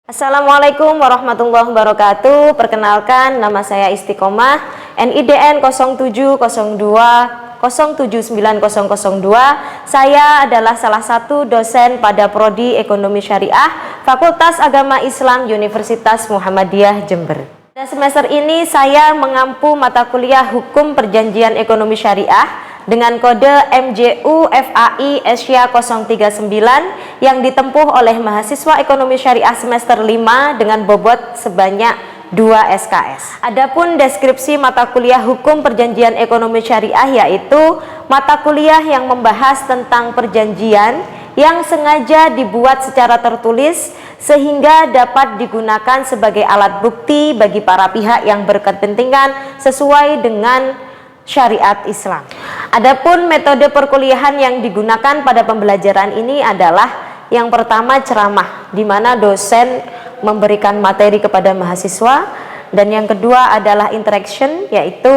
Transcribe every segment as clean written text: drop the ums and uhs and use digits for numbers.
Assalamualaikum warahmatullahi wabarakatuh. Perkenalkan, nama saya Istiqomah, NIDN 0702079002. Saya adalah salah satu dosen pada Prodi Ekonomi Syariah Fakultas Agama Islam Universitas Muhammadiyah Jember. Pada semester ini saya mengampu mata kuliah Hukum Perjanjian Ekonomi Syariah dengan kode MJU FAI Asia 039 yang ditempuh oleh mahasiswa ekonomi syariah semester 5 dengan bobot sebanyak 2 SKS. Adapun deskripsi mata kuliah Hukum Perjanjian Ekonomi Syariah yaitu mata kuliah yang membahas tentang perjanjian yang sengaja dibuat secara tertulis sehingga dapat digunakan sebagai alat bukti bagi para pihak yang berkepentingan sesuai dengan syariat Islam. Adapun metode perkuliahan yang digunakan pada pembelajaran ini adalah yang pertama ceramah, di mana dosen memberikan materi kepada mahasiswa, dan yang kedua adalah interaction, yaitu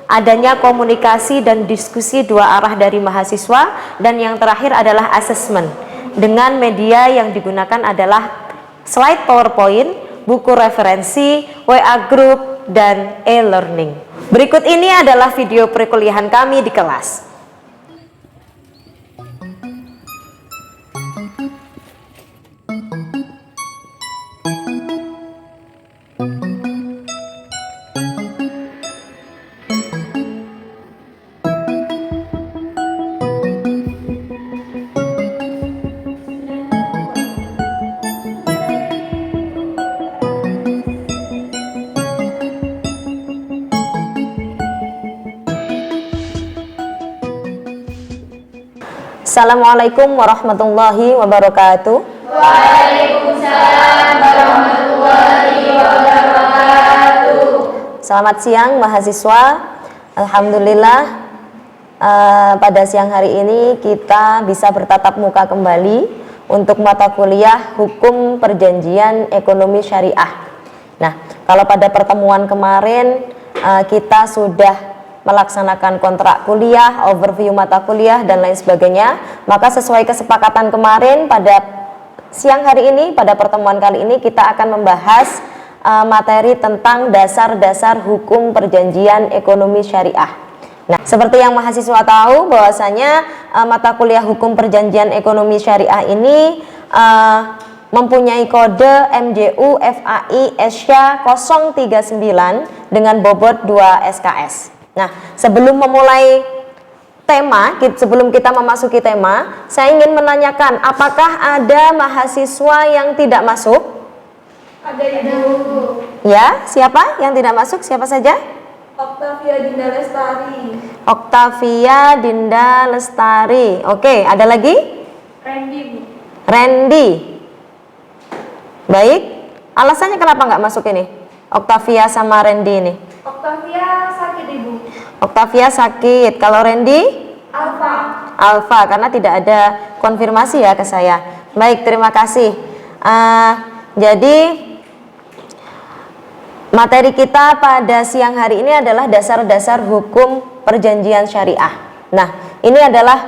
adanya komunikasi dan diskusi dua arah dari mahasiswa, dan yang terakhir adalah assessment dengan media yang digunakan adalah slide PowerPoint, buku referensi, WA group, dan e-learning. Berikut ini adalah video perkuliahan kami di kelas. Assalamualaikum warahmatullahi wabarakatuh. Waalaikumsalam warahmatullahi wabarakatuh. Selamat siang mahasiswa. Alhamdulillah pada siang hari ini kita bisa bertatap muka kembali untuk mata kuliah Hukum Perjanjian Ekonomi Syariah. Nah, kalau pada pertemuan kemarin kita sudah melaksanakan kontrak kuliah, overview mata kuliah, dan lain sebagainya, maka sesuai kesepakatan kemarin pada siang hari ini, pada pertemuan kali ini kita akan membahas materi tentang dasar-dasar hukum perjanjian ekonomi syariah. Nah, seperti yang mahasiswa tahu bahwasanya mata kuliah hukum perjanjian ekonomi syariah ini mempunyai kode MJU FAI Asia 039 dengan bobot 2 SKS. Nah, sebelum memulai tema, sebelum kita memasuki tema, saya ingin menanyakan, apakah ada mahasiswa yang tidak masuk? Ada Ibu. Ya, siapa yang tidak masuk? Siapa saja? Oktavia Dinda Lestari. Oktavia Dinda Lestari. Oke, ada lagi? Randy, Bu. Randy. Baik. Alasannya kenapa nggak masuk ini? Oktavia sama Randy ini. Oktavia sakit, Ibu. Oktavia sakit. Kalau Randy? Alfa, karena tidak ada konfirmasi ya ke saya. Baik, terima kasih. Jadi materi kita pada siang hari ini adalah dasar-dasar hukum perjanjian syariah. Nah, ini adalah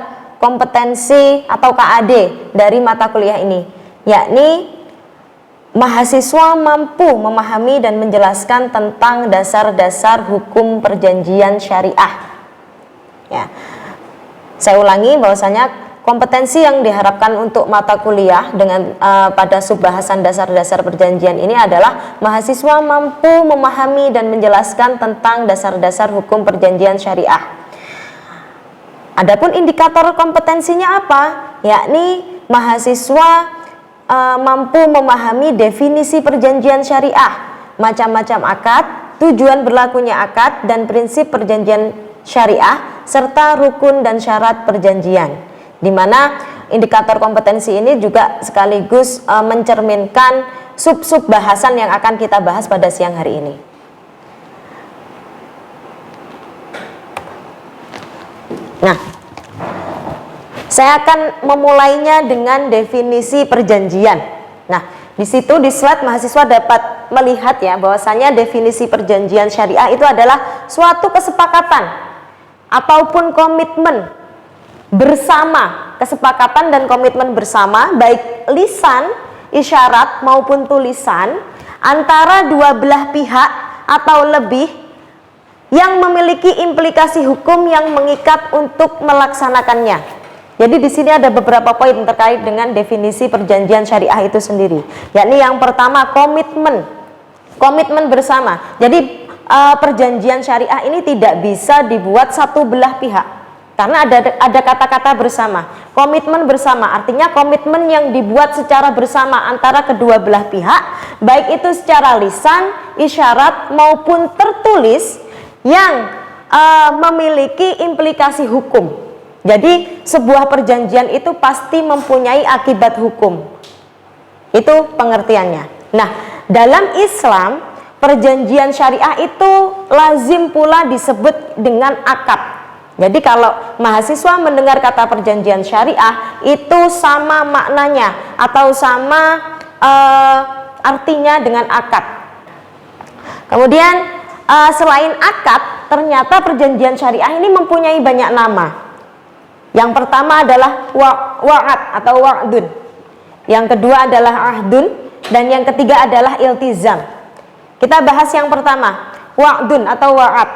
kompetensi atau KAD dari mata kuliah ini, yakni mahasiswa mampu memahami dan menjelaskan tentang dasar-dasar hukum perjanjian syariah. Ya. Saya ulangi bahwasanya kompetensi yang diharapkan untuk mata kuliah dengan pada subbahasan dasar-dasar perjanjian ini adalah mahasiswa mampu memahami dan menjelaskan tentang dasar-dasar hukum perjanjian syariah. Adapun indikator kompetensinya apa? Yakni mahasiswa mampu memahami definisi perjanjian syariah, macam-macam akad, tujuan berlakunya akad, dan prinsip perjanjian syariah, serta rukun dan syarat perjanjian. Di mana indikator kompetensi ini juga sekaligus mencerminkan sub-sub bahasan yang akan kita bahas pada siang hari ini. Nah, saya akan memulainya dengan definisi perjanjian. Nah, di situ di slide mahasiswa dapat melihat ya bahwasanya definisi perjanjian syariah itu adalah suatu kesepakatan ataupun komitmen bersama, kesepakatan dan komitmen bersama baik lisan isyarat maupun tulisan antara dua belah pihak atau lebih yang memiliki implikasi hukum yang mengikat untuk melaksanakannya. Jadi di sini ada beberapa poin terkait dengan definisi perjanjian syariah itu sendiri. Yakni yang pertama komitmen bersama. Jadi perjanjian syariah ini tidak bisa dibuat satu belah pihak. Karena ada kata-kata bersama. Komitmen bersama artinya komitmen yang dibuat secara bersama antara kedua belah pihak, baik itu secara lisan, isyarat maupun tertulis yang memiliki implikasi hukum. Jadi sebuah perjanjian itu pasti mempunyai akibat hukum. Itu pengertiannya. Nah, dalam Islam perjanjian syariah itu lazim pula disebut dengan akad. Jadi kalau mahasiswa mendengar kata perjanjian syariah itu sama maknanya atau sama artinya dengan akad. Kemudian selain akad, ternyata perjanjian syariah ini mempunyai banyak nama. Yang pertama adalah wa'ad atau wa'dun. Yang kedua adalah ahdun dan yang ketiga adalah iltizam. Kita bahas yang pertama, wa'dun atau wa'ad.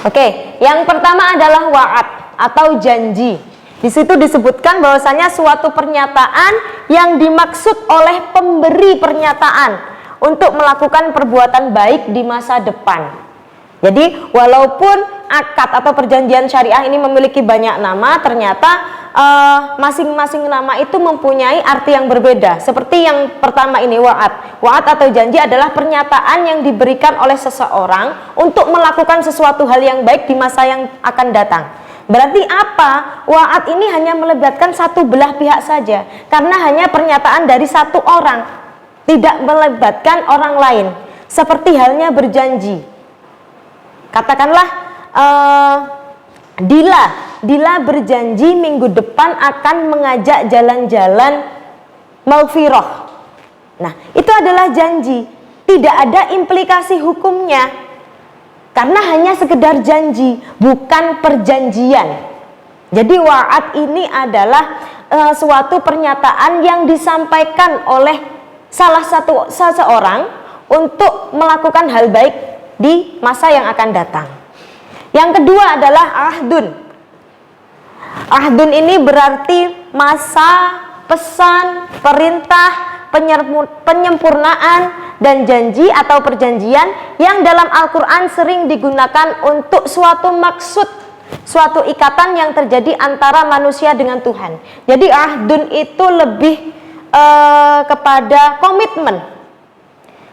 Oke, yang pertama adalah wa'ad atau janji. Di situ disebutkan bahwasanya suatu pernyataan yang dimaksud oleh pemberi pernyataan untuk melakukan perbuatan baik di masa depan. Jadi walaupun akad atau perjanjian syariah ini memiliki banyak nama, ternyata masing-masing nama itu mempunyai arti yang berbeda. Seperti yang pertama ini wa'ad. Wa'ad atau janji adalah pernyataan yang diberikan oleh seseorang untuk melakukan sesuatu hal yang baik di masa yang akan datang. Berarti apa? Wa'ad ini hanya melibatkan satu belah pihak saja, karena hanya pernyataan dari satu orang, tidak melibatkan orang lain. Seperti halnya berjanji. Katakanlah Dila berjanji minggu depan akan mengajak jalan-jalan maghfirah. Nah, itu adalah janji, tidak ada implikasi hukumnya. Karena hanya sekedar janji, bukan perjanjian. Jadi wa'ad ini adalah suatu pernyataan yang disampaikan oleh seseorang untuk melakukan hal baik di masa yang akan datang. Yang kedua adalah ahdun. Ahdun ini berarti masa, pesan, perintah, penyempurnaan, dan janji atau perjanjian yang dalam Al-Quran sering digunakan untuk suatu maksud, suatu ikatan yang terjadi antara manusia dengan Tuhan. Jadi ahdun itu lebih kepada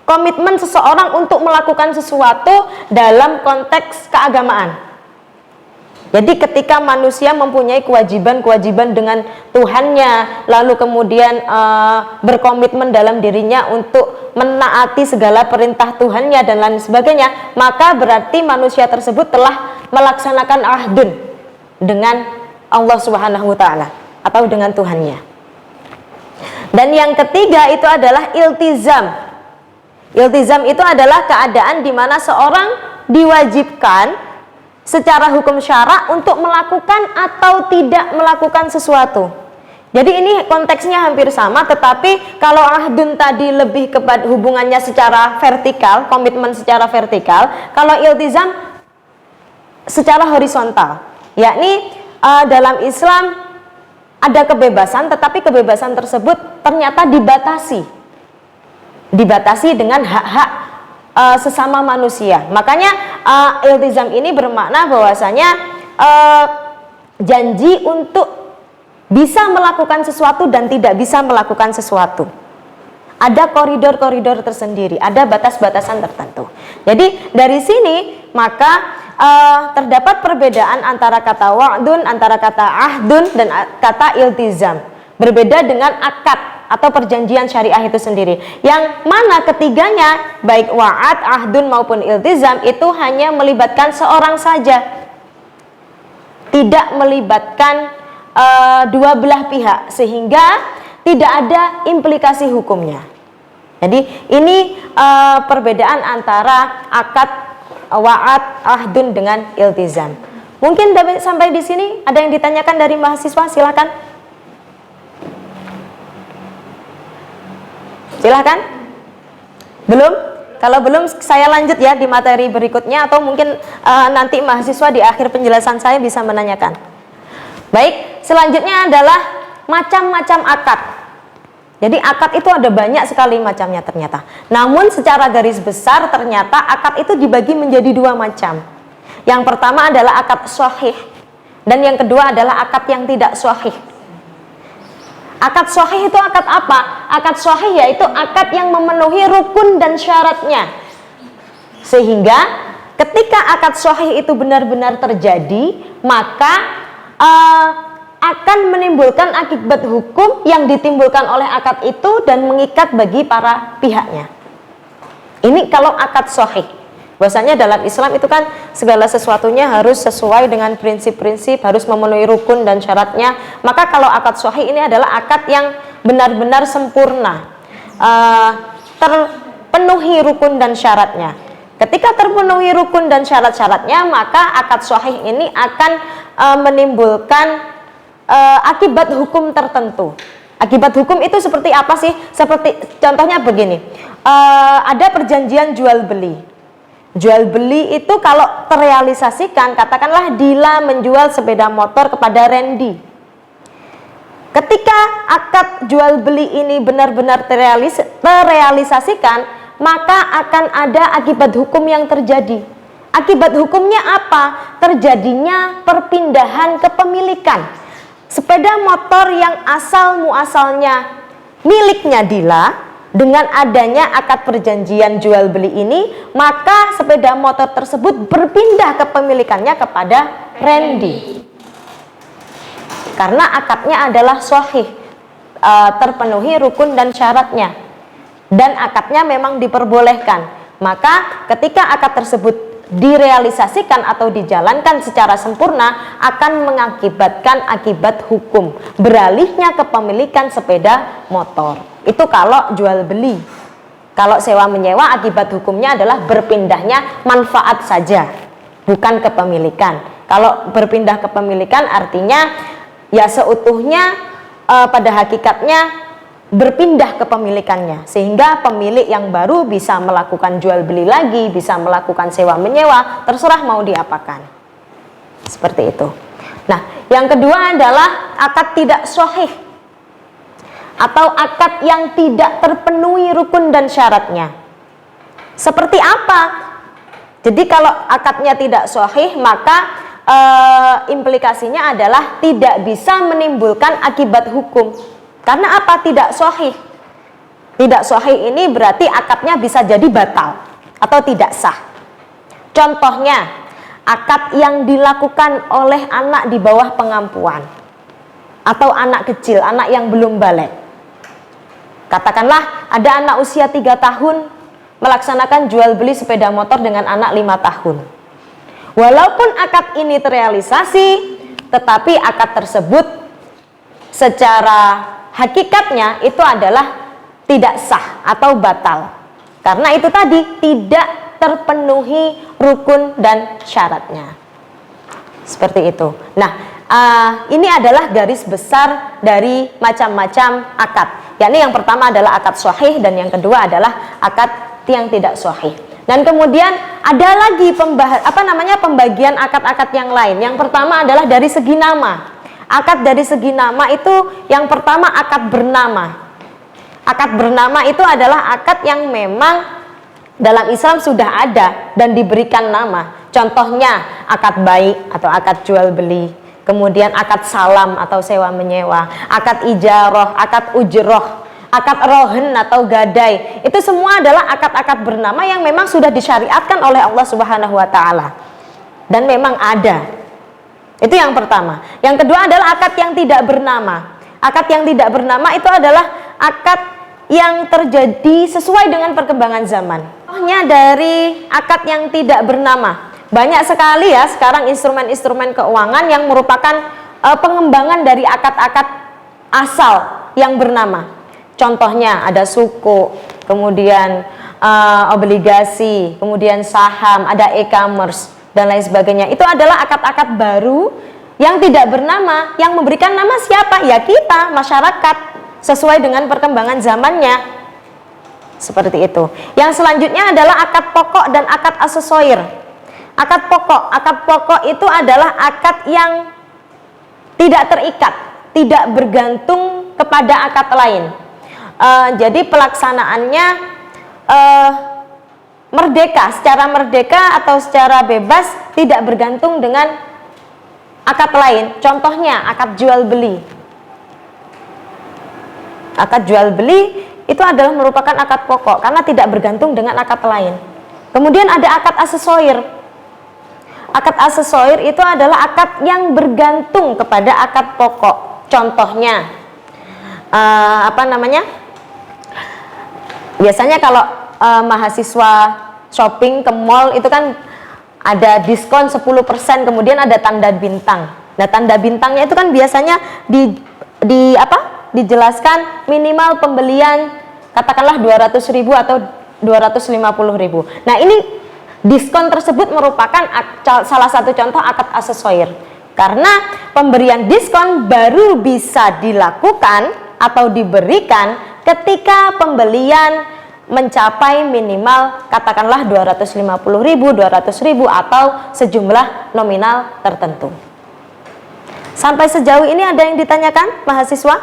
komitmen seseorang untuk melakukan sesuatu dalam konteks keagamaan. Jadi ketika manusia mempunyai kewajiban-kewajiban dengan Tuhannya, lalu kemudian berkomitmen dalam dirinya untuk menaati segala perintah Tuhannya dan lain sebagainya, maka berarti manusia tersebut telah melaksanakan ahdun dengan Allah Subhanahu wa Ta'ala atau dengan Tuhannya. Dan yang ketiga itu adalah iltizam. Iltizam itu adalah keadaan di mana seorang diwajibkan secara hukum syara untuk melakukan atau tidak melakukan sesuatu. Jadi ini konteksnya hampir sama, tetapi kalau ahdun tadi lebih kepada hubungannya secara vertikal, komitmen secara vertikal, kalau iltizam secara horizontal, yakni dalam Islam ada kebebasan, tetapi kebebasan tersebut ternyata dibatasi dengan hak-hak sesama manusia. Makanya iltizam ini bermakna bahwasanya janji untuk bisa melakukan sesuatu dan tidak bisa melakukan sesuatu. Ada koridor-koridor tersendiri, ada batas-batasan tertentu. Jadi dari sini maka terdapat perbedaan antara kata wa'dun, antara kata ahdun dan kata iltizam. Berbeda dengan akad atau perjanjian syariah itu sendiri. Yang mana ketiganya, baik wa'ad, ahdun maupun iltizam, itu hanya melibatkan seorang saja. Tidak melibatkan dua belah pihak, sehingga tidak ada implikasi hukumnya. Jadi ini perbedaan antara akad, wa'ad, ahdun dengan iltizam. Mungkin sampai di sini ada yang ditanyakan dari mahasiswa, silakan. Silahkan. Belum? Kalau belum, saya lanjut ya di materi berikutnya, atau mungkin nanti mahasiswa di akhir penjelasan saya bisa menanyakan. Baik, selanjutnya adalah macam-macam akad. Jadi akad itu ada banyak sekali macamnya ternyata. Namun secara garis besar ternyata akad itu dibagi menjadi dua macam. Yang pertama adalah akad sahih, dan yang kedua adalah akad yang tidak sahih. Akad sahih itu akad apa? Akad sahih yaitu akad yang memenuhi rukun dan syaratnya. Sehingga ketika akad sahih itu benar-benar terjadi, maka akan menimbulkan akibat hukum yang ditimbulkan oleh akad itu dan mengikat bagi para pihaknya. Ini kalau akad sahih. Bahwasanya dalam Islam itu kan segala sesuatunya harus sesuai dengan prinsip-prinsip, harus memenuhi rukun dan syaratnya. Maka kalau akad sahih ini adalah akad yang benar-benar sempurna, terpenuhi rukun dan syaratnya. Ketika terpenuhi rukun dan syarat-syaratnya, maka akad sahih ini akan menimbulkan akibat hukum tertentu. Akibat hukum itu seperti apa sih? Seperti contohnya begini, ada perjanjian jual beli. Jual beli itu kalau terrealisasikan, katakanlah Dila menjual sepeda motor kepada Randy. Ketika akad jual beli ini benar-benar terrealisasikan, maka akan ada akibat hukum yang terjadi. Akibat hukumnya apa? Terjadinya perpindahan kepemilikan. Sepeda motor yang asal muasalnya miliknya Dila, dengan adanya akad perjanjian jual beli ini, maka sepeda motor tersebut berpindah kepemilikannya kepada Randy. Karena akadnya adalah sahih, terpenuhi rukun dan syaratnya, dan akadnya memang diperbolehkan. Maka ketika akad tersebut direalisasikan atau dijalankan secara sempurna, akan mengakibatkan akibat hukum, beralihnya kepemilikan sepeda motor. Itu kalau jual beli. Kalau sewa menyewa, akibat hukumnya adalah berpindahnya manfaat saja, bukan kepemilikan. Kalau berpindah kepemilikan artinya ya seutuhnya pada hakikatnya berpindah kepemilikannya, sehingga pemilik yang baru bisa melakukan jual beli lagi, bisa melakukan sewa menyewa, terserah mau diapakan. Seperti itu. Nah, yang kedua adalah akad tidak sahih, atau akad yang tidak terpenuhi rukun dan syaratnya. Seperti apa? Jadi kalau akadnya tidak sahih, maka implikasinya adalah tidak bisa menimbulkan akibat hukum. Karena apa? Tidak sahih. Tidak sahih ini berarti akadnya bisa jadi batal atau tidak sah. Contohnya, akad yang dilakukan oleh anak di bawah pengampuan atau anak kecil, anak yang belum balik. Katakanlah ada anak usia 3 tahun melaksanakan jual beli sepeda motor dengan anak 5 tahun. Walaupun akad ini terrealisasi, tetapi akad tersebut secara hakikatnya itu adalah tidak sah atau batal. Karena itu tadi tidak terpenuhi rukun dan syaratnya. Seperti itu. Nah, ini adalah garis besar dari macam-macam akad. Yakni yang pertama adalah akad sahih dan yang kedua adalah akad yang tidak sahih. Dan kemudian ada lagi pembagian akad-akad yang lain. Yang pertama adalah dari segi nama. Akad dari segi nama itu yang pertama akad bernama. Akad bernama itu adalah akad yang memang dalam Islam sudah ada dan diberikan nama. Contohnya akad baik atau akad jual beli, kemudian akad salam atau sewa menyewa, akad ijarah, akad ujroh, akad rohen atau gadai. Itu semua adalah akad-akad bernama yang memang sudah disyariatkan oleh Allah Subhanahu wa taala. Dan memang ada. Itu yang pertama. Yang kedua adalah akad yang tidak bernama. Akad yang tidak bernama itu adalah akad yang terjadi sesuai dengan perkembangan zaman. Contohnya dari akad yang tidak bernama. Banyak sekali ya sekarang instrumen-instrumen keuangan yang merupakan pengembangan dari akad-akad asal yang bernama. Contohnya ada suku, kemudian obligasi, kemudian saham, ada e-commerce dan lain sebagainya. Itu adalah akad-akad baru yang tidak bernama, yang memberikan nama siapa? Ya kita, masyarakat, sesuai dengan perkembangan zamannya. Seperti itu. Yang selanjutnya adalah akad pokok dan akad aksesorir. Akad pokok itu adalah akad yang tidak terikat, tidak bergantung kepada akad lain. Jadi pelaksanaannya merdeka, secara merdeka atau secara bebas, tidak bergantung dengan akad lain. Contohnya akad jual beli. Akad jual beli itu adalah merupakan akad pokok karena tidak bergantung dengan akad lain. Kemudian ada akad aksesorir. Akad aksesorir itu adalah akad yang bergantung kepada akad pokok. Contohnya biasanya kalau mahasiswa shopping ke mall itu kan ada diskon 10%, kemudian ada tanda bintang. Nah, tanda bintangnya itu kan biasanya dijelaskan minimal pembelian katakanlah 200.000 atau 250.000. Nah, ini diskon tersebut merupakan salah satu contoh akad aksesorir. Karena pemberian diskon baru bisa dilakukan atau diberikan ketika pembelian mencapai minimal katakanlah 250.000, 200.000 atau sejumlah nominal tertentu. Sampai sejauh ini ada yang ditanyakan mahasiswa?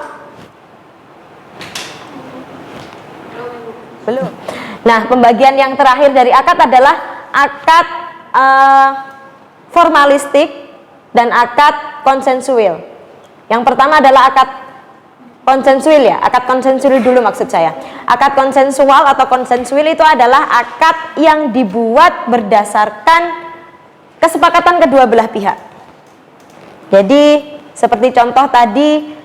Belum. Nah, pembagian yang terakhir dari akad adalah akad formalistik dan akad konsensual. Yang pertama adalah akad konsensual ya, akad konsensual dulu maksud saya. Akad konsensual atau konsensual itu adalah akad yang dibuat berdasarkan kesepakatan kedua belah pihak. Jadi seperti contoh tadi,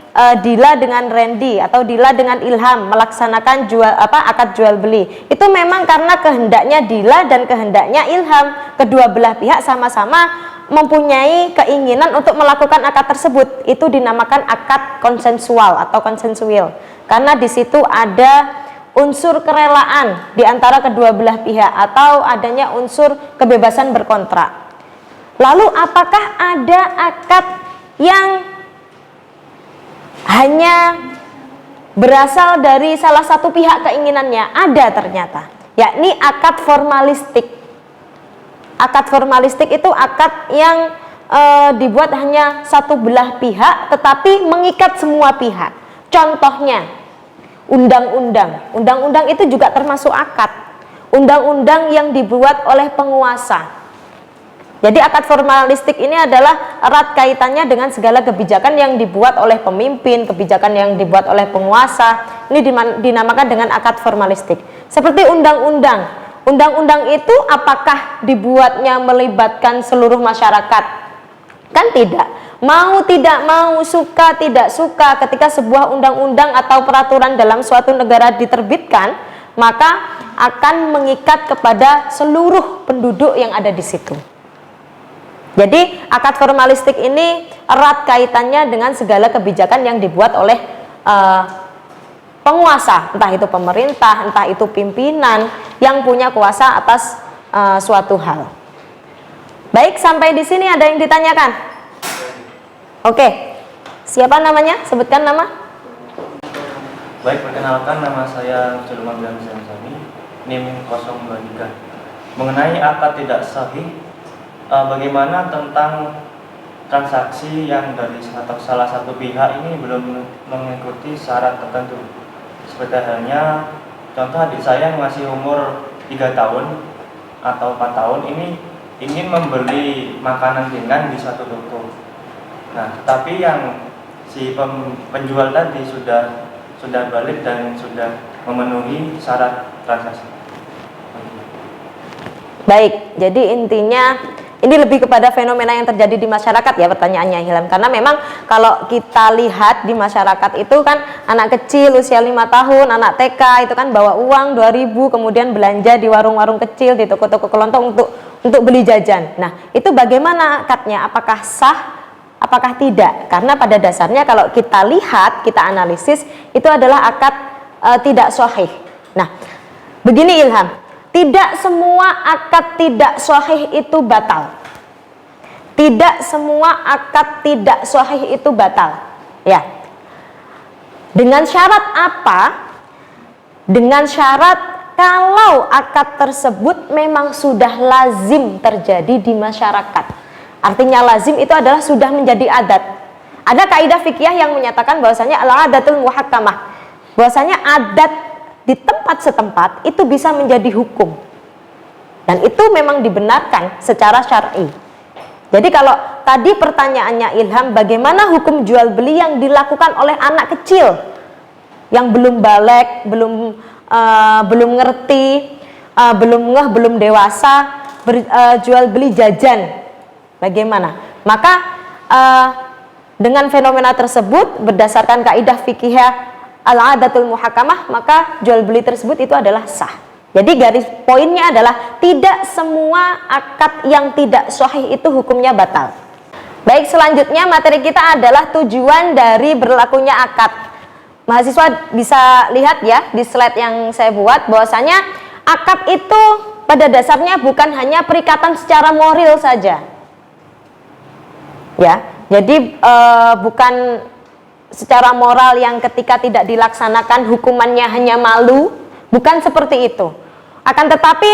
Dila dengan Randy atau Dila dengan Ilham melaksanakan akad jual beli. Itu memang karena kehendaknya Dila dan kehendaknya Ilham. Kedua belah pihak sama-sama mempunyai keinginan untuk melakukan akad tersebut. Itu dinamakan akad konsensual atau konsensual. Karena di situ ada unsur kerelaan di antara kedua belah pihak atau adanya unsur kebebasan berkontrak. Lalu apakah ada akad yang hanya berasal dari salah satu pihak keinginannya? Ada ternyata, yakni akad formalistik. Akad formalistik itu akad yang dibuat hanya satu belah pihak tetapi mengikat semua pihak. Contohnya undang-undang. Undang-undang itu juga termasuk akad. Undang-undang yang dibuat oleh penguasa. Jadi akad formalistik ini adalah erat kaitannya dengan segala kebijakan yang dibuat oleh pemimpin, kebijakan yang dibuat oleh penguasa. Ini dinamakan dengan akad formalistik. Seperti undang-undang. Undang-undang itu apakah dibuatnya melibatkan seluruh masyarakat? Kan tidak. Mau tidak mau, suka tidak suka, ketika sebuah undang-undang atau peraturan dalam suatu negara diterbitkan, maka akan mengikat kepada seluruh penduduk yang ada di situ. Jadi akad formalistik ini erat kaitannya dengan segala kebijakan yang dibuat oleh penguasa, entah itu pemerintah, entah itu pimpinan yang punya kuasa atas suatu hal. Baik, sampai di sini ada yang ditanyakan? Oke, siapa namanya? Sebutkan nama. Baik, perkenalkan, nama saya Sulaiman bin Sami, NIM 023. Mengenai akad tidak sahih, bagaimana tentang transaksi yang dari salah satu pihak ini belum mengikuti syarat tertentu? Seperti halnya contoh adik saya yang masih umur 3 tahun atau 4 tahun ini ingin membeli makanan ringan di suatu toko. Nah, tapi yang si penjual tadi sudah balik dan sudah memenuhi syarat transaksi. Baik, jadi intinya ini lebih kepada fenomena yang terjadi di masyarakat ya pertanyaannya Hilam. Karena memang kalau kita lihat di masyarakat itu kan anak kecil usia 5 tahun, anak TK itu kan bawa uang 2.000 kemudian belanja di warung-warung kecil, di toko-toko kelontong untuk beli jajan. Nah, itu bagaimana akadnya? Apakah sah? Apakah tidak? Karena pada dasarnya kalau kita lihat, kita analisis, itu adalah akad tidak sahih. Nah, begini Ilham, tidak semua akad tidak sahih itu batal. Tidak semua akad tidak sahih itu batal. Ya. Dengan syarat apa? Dengan syarat kalau akad tersebut memang sudah lazim terjadi di masyarakat. Artinya lazim itu adalah sudah menjadi adat. Ada kaidah fikih yang menyatakan bahwasanya al-adatul muhakkamah, bahwasanya adat di tempat setempat itu bisa menjadi hukum. Dan itu memang dibenarkan secara syar'i. Jadi kalau tadi pertanyaannya Ilham, bagaimana hukum jual beli yang dilakukan oleh anak kecil yang belum balik, belum ngerti, belum ngeh, belum dewasa, jual beli jajan, bagaimana? Maka dengan fenomena tersebut berdasarkan kaidah fikih al-adatul muhakkamah, maka jual beli tersebut itu adalah sah. Jadi garis poinnya adalah tidak semua akad yang tidak sahih itu hukumnya batal. Baik, selanjutnya materi kita adalah tujuan dari berlakunya akad. Mahasiswa bisa lihat ya di slide yang saya buat bahwasanya akad itu pada dasarnya bukan hanya perikatan secara moral saja. Ya, jadi bukan secara moral yang ketika tidak dilaksanakan hukumannya hanya malu. Bukan seperti itu. Akan tetapi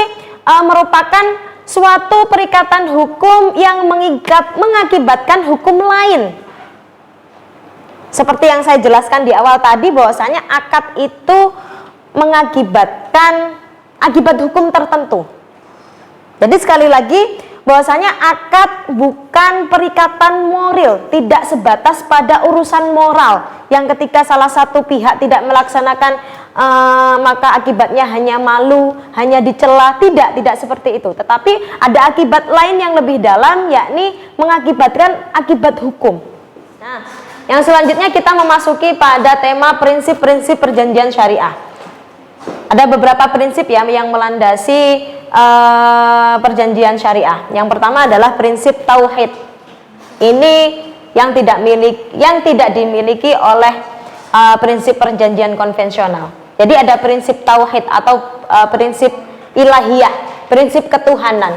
merupakan suatu perikatan hukum yang mengakibatkan hukum lain. Seperti yang saya jelaskan di awal tadi bahwasanya akad itu mengakibatkan akibat hukum tertentu. Jadi sekali lagi bahwasanya akad bukan perikatan moral, tidak sebatas pada urusan moral yang ketika salah satu pihak tidak melaksanakan maka akibatnya hanya malu, hanya dicela, tidak seperti itu. Tetapi ada akibat lain yang lebih dalam, yakni mengakibatkan akibat hukum. Nah, yang selanjutnya kita memasuki pada tema prinsip-prinsip perjanjian syariah. Ada beberapa prinsip ya yang melandasi perjanjian syariah. Yang pertama adalah prinsip tauhid. Ini yang tidak dimiliki oleh prinsip perjanjian konvensional. Jadi ada prinsip tauhid atau prinsip ilahiyah, prinsip ketuhanan.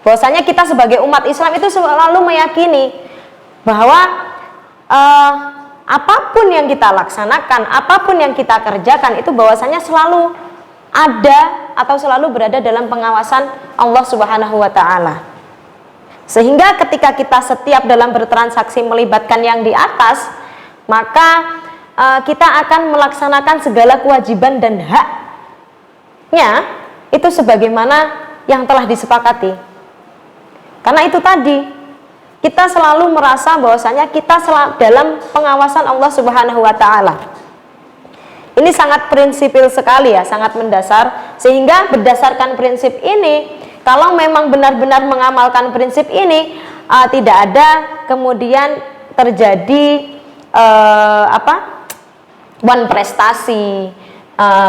Bahwasanya kita sebagai umat Islam itu selalu meyakini bahwa apapun yang kita laksanakan, apapun yang kita kerjakan itu bahwasanya selalu ada atau selalu berada dalam pengawasan Allah Subhanahu wa taala. Sehingga ketika kita setiap dalam bertransaksi melibatkan yang di atas, maka kita akan melaksanakan segala kewajiban dan haknya itu sebagaimana yang telah disepakati. Karena itu tadi kita selalu merasa bahwasanya kita dalam pengawasan Allah Subhanahu wa taala. Ini sangat prinsipil sekali ya, sangat mendasar, sehingga berdasarkan prinsip ini, kalau memang benar-benar mengamalkan prinsip ini, tidak ada kemudian terjadi wan prestasi,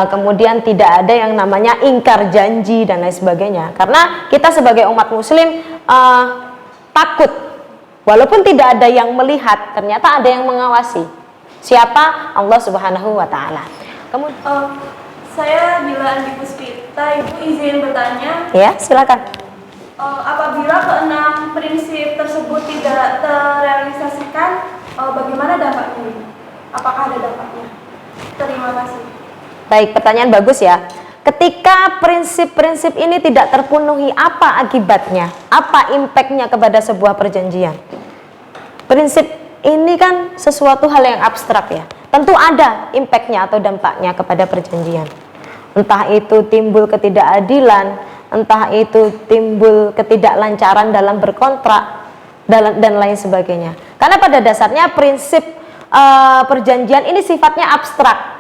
kemudian tidak ada yang namanya ingkar janji dan lain sebagainya. Karena kita sebagai umat muslim takut, walaupun tidak ada yang melihat, ternyata ada yang mengawasi. Siapa? Allah Subhanahu wa taala. Kemudian Saya bila Andi Puspita, Ibu izin bertanya. ya, silakan. Apabila keenam prinsip tersebut tidak terrealisasikan, bagaimana dampaknya, Ibu? Apakah ada dampaknya? Terima kasih. Baik, pertanyaan bagus ya. Ketika prinsip-prinsip ini tidak terpenuhi, apa akibatnya? Apa impactnya kepada sebuah perjanjian? Prinsip ini kan sesuatu hal yang abstrak ya. Tentu ada impactnya atau dampaknya kepada perjanjian. Entah itu timbul ketidakadilan, entah itu timbul ketidaklancaran dalam berkontrak, dan lain sebagainya. Karena pada dasarnya prinsip perjanjian ini sifatnya abstrak.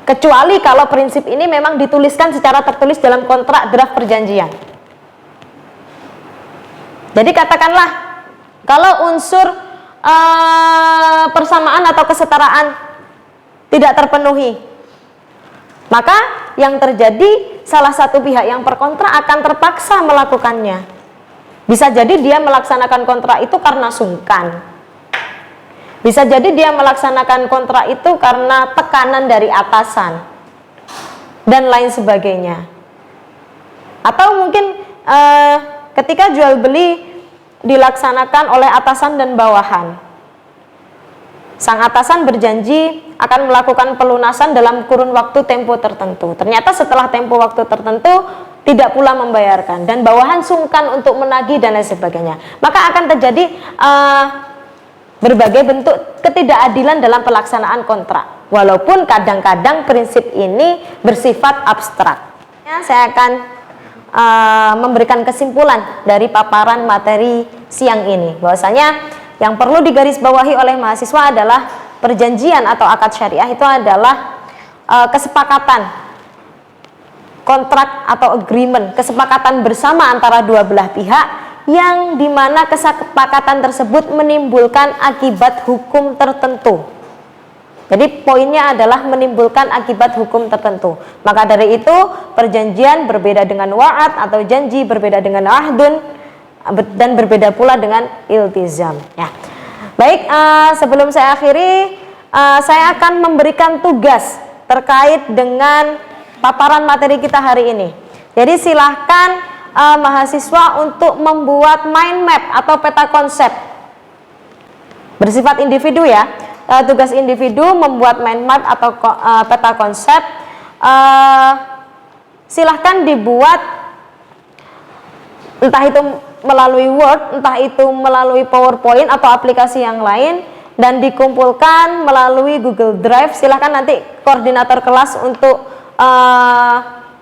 Kecuali kalau prinsip ini memang dituliskan secara tertulis dalam kontrak draft perjanjian. Jadi katakanlah kalau unsur persamaan atau kesetaraan tidak terpenuhi, maka yang terjadi salah satu pihak yang berkontrak akan terpaksa melakukannya. Bisa jadi dia melaksanakan kontrak itu karena sungkan. Bisa jadi dia melaksanakan kontrak itu karena tekanan dari atasan dan lain sebagainya. Atau mungkin ketika jual beli dilaksanakan oleh atasan dan bawahan. Sang atasan berjanji akan melakukan pelunasan dalam kurun waktu tempo tertentu. Ternyata setelah tempo waktu tertentu tidak pula membayarkan dan bawahan sungkan untuk menagih dan lain sebagainya. Maka akan terjadi berbagai bentuk ketidakadilan dalam pelaksanaan kontrak. Walaupun kadang-kadang prinsip ini bersifat abstrak. Saya akan memberikan kesimpulan dari paparan materi siang ini, bahwasanya yang perlu digarisbawahi oleh mahasiswa adalah perjanjian atau akad syariah itu adalah kesepakatan, kontrak atau agreement, kesepakatan bersama antara dua belah pihak yang dimana kesepakatan tersebut menimbulkan akibat hukum tertentu. Jadi poinnya adalah menimbulkan akibat hukum tertentu. Maka dari itu perjanjian berbeda dengan wa'ad atau janji, berbeda dengan ahdun, dan berbeda pula dengan iltizam. Ya. Baik, sebelum saya akhiri, saya akan memberikan tugas terkait dengan paparan materi kita hari ini. Jadi silahkan mahasiswa untuk membuat mind map atau peta konsep bersifat individu ya. Tugas individu membuat mind map atau peta konsep. Silahkan dibuat entah itu melalui Word, entah itu melalui PowerPoint atau aplikasi yang lain, dan dikumpulkan melalui Google Drive. Silahkan nanti koordinator kelas untuk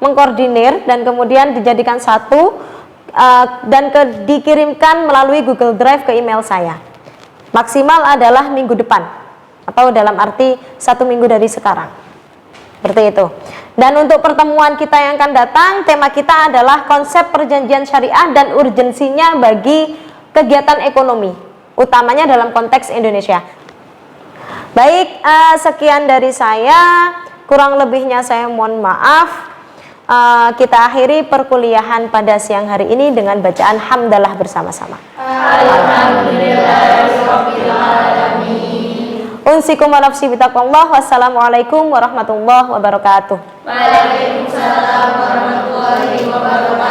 mengkoordinir dan kemudian dijadikan satu dan dikirimkan melalui Google Drive ke email saya. Maksimal adalah minggu depan atau dalam arti 1 minggu dari sekarang. Seperti itu. Dan untuk pertemuan kita yang akan datang, tema kita adalah konsep perjanjian syariah dan urgensinya bagi kegiatan ekonomi, utamanya dalam konteks Indonesia. Baik, sekian dari saya. Kurang lebihnya saya mohon maaf. Kita akhiri perkuliahan pada siang hari ini dengan bacaan hamdalah bersama-sama. Unsikum wa nafsi bitaqwallah. Wassalamualaikum warahmatullahi wabarakatuh. Waalaikumsalam warahmatullahi wabarakatuh.